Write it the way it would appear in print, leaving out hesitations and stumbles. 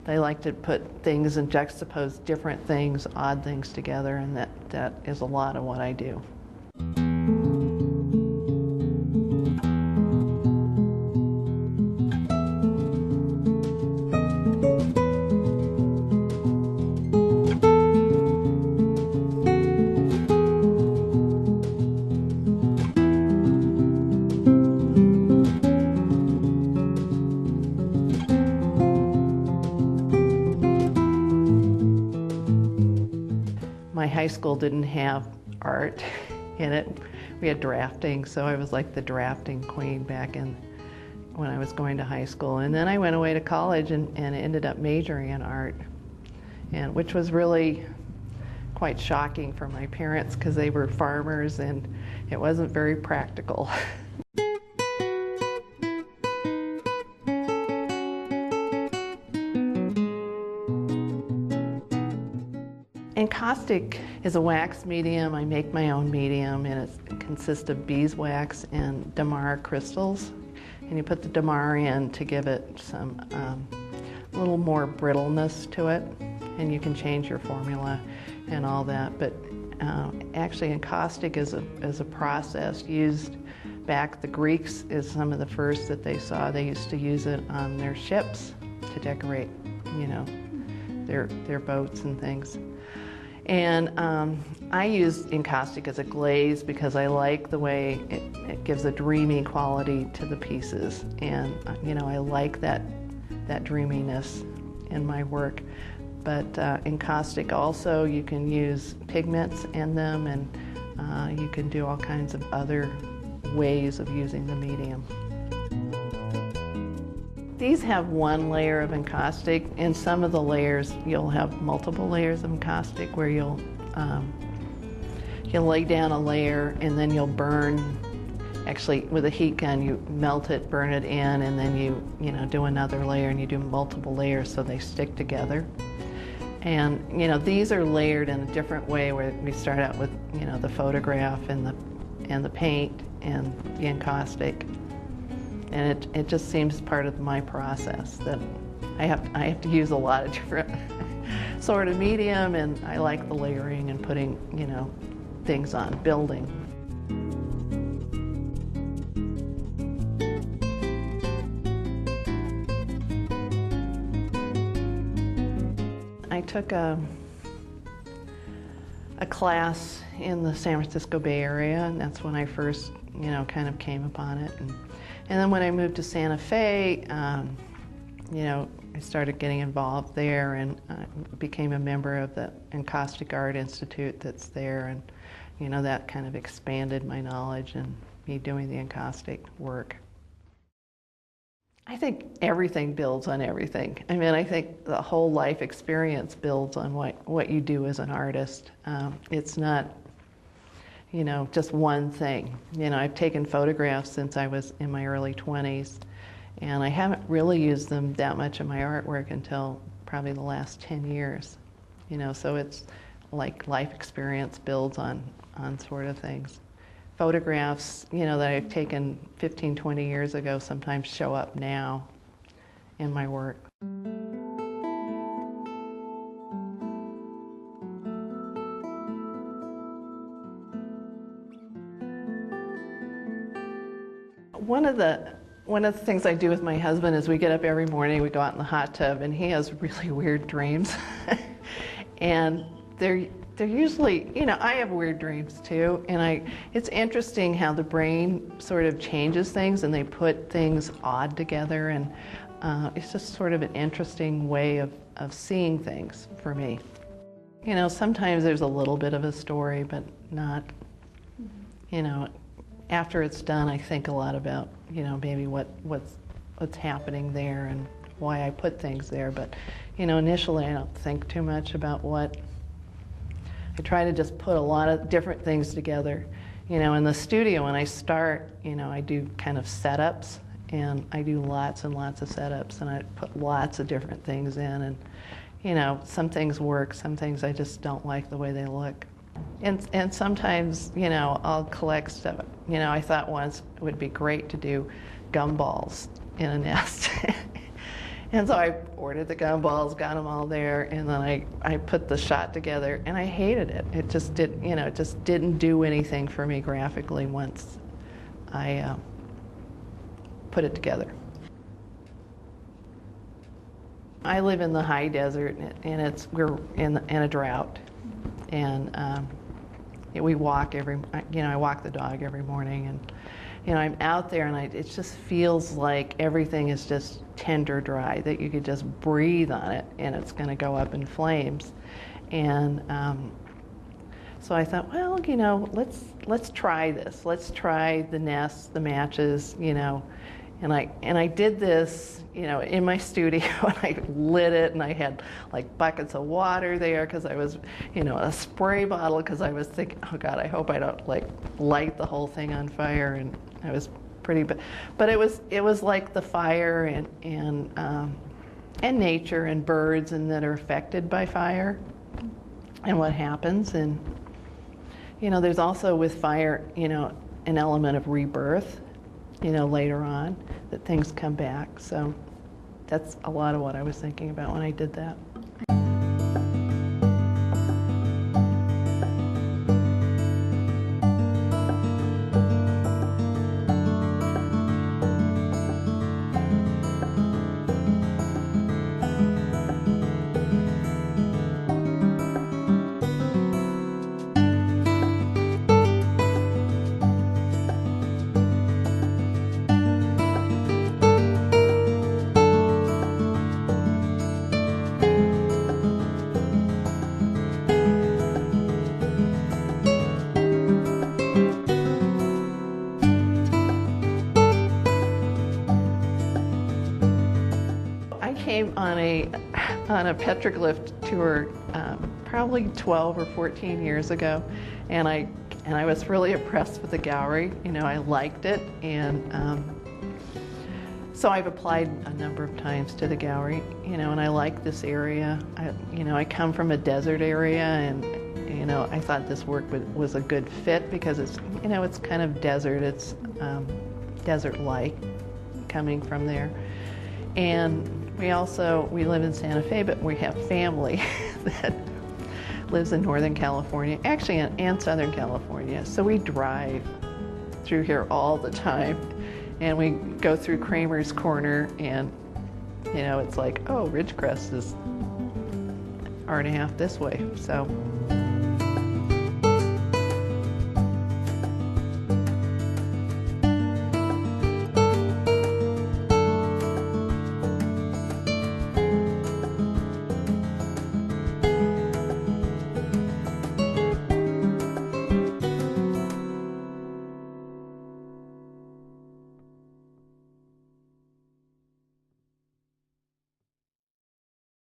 they like to put things and juxtapose different things, odd things together, and that is a lot of what I do. My high school didn't have art in it. We had drafting, so I was like the drafting queen back when I was going to high school. And then I went away to college and ended up majoring in art, which was really quite shocking for my parents because they were farmers and it wasn't very practical. Encaustic is a wax medium. I make my own medium, and it consists of beeswax and damar crystals. And you put the damar in to give it some a little more brittleness to it, and you can change your formula and all that. But actually, encaustic is a process used back. The Greeks is some of the first that they saw. They used to use it on their ships to decorate, their boats and things. And I use encaustic as a glaze because I like the way it gives a dreamy quality to the pieces. And, I like that dreaminess in my work. But encaustic also, you can use pigments in them, and you can do all kinds of other ways of using the medium. These have one layer of encaustic. In some of the layers, you'll have multiple layers of encaustic where you'll lay down a layer and then you'll burn. Actually, with a heat gun, you melt it, burn it in, and then you do another layer, and you do multiple layers so they stick together. And these are layered in a different way, where we start out with the photograph and the paint and the encaustic. And it just seems part of my process that I have to use a lot of different sort of medium, and I like the layering and putting things on, building. I took a class in the San Francisco Bay Area, and that's when I first kind of came upon it. And then when I moved to Santa Fe, I started getting involved there, and became a member of the Encaustic Art Institute that's there, and that kind of expanded my knowledge and me doing the encaustic work. I think everything builds on everything. I mean, I think the whole life experience builds on what you do as an artist. It's not just one thing. I've taken photographs since I was in my early 20s, and I haven't really used them that much in my artwork until probably the last 10 years. So it's like life experience builds on sort of things. Photographs, that I've taken 15, 20 years ago sometimes show up now in my work. One of the things I do with my husband is we get up every morning, we go out in the hot tub, and he has really weird dreams. And they're usually, I have weird dreams too, and it's interesting how the brain sort of changes things and they put things odd together, and it's just sort of an interesting way of seeing things for me. Sometimes there's a little bit of a story, but not, after it's done, I think a lot about, maybe what's happening there and why I put things there. But, initially I don't think too much about I try to just put a lot of different things together. In the studio when I start, I do kind of setups, and I do lots and lots of setups, and I put lots of different things in, and, some things work, some things I just don't like the way they look. And sometimes, I'll collect stuff. I thought once it would be great to do gumballs in a nest. And so I ordered the gumballs, got them all there, and then I put the shot together, and I hated it. It just it just didn't do anything for me graphically once I put it together. I live in the high desert, and we're in a drought, and we walk I walk the dog every morning, and I'm out there, and it just feels like everything is just tender dry, that you could just breathe on it and it's going to go up in flames. And so I thought, well, let's try this. Let's try the nests, the matches, and I did this, in my studio, and I lit it, and I had like buckets of water there because I was, a spray bottle, because I was thinking, oh God, I hope I don't light the whole thing on fire. And I was pretty, but it was like the fire and nature and birds and that are affected by fire and what happens. And there's also with fire, an element of rebirth, later on, that things come back. So that's a lot of what I was thinking about when I did that. On a petroglyph tour probably 12 or 14 years ago, and I was really impressed with the gallery. I liked it, and so I've applied a number of times to the gallery, and I like this area. I come from a desert area, and I thought this work was a good fit because it's it's kind of desert. It's desert-like coming from there. And we live in Santa Fe, but we have family that lives in Northern California, actually, and Southern California. So we drive through here all the time, and we go through Kramer's Corner, and it's like, oh, Ridgecrest is hour and a half this way. So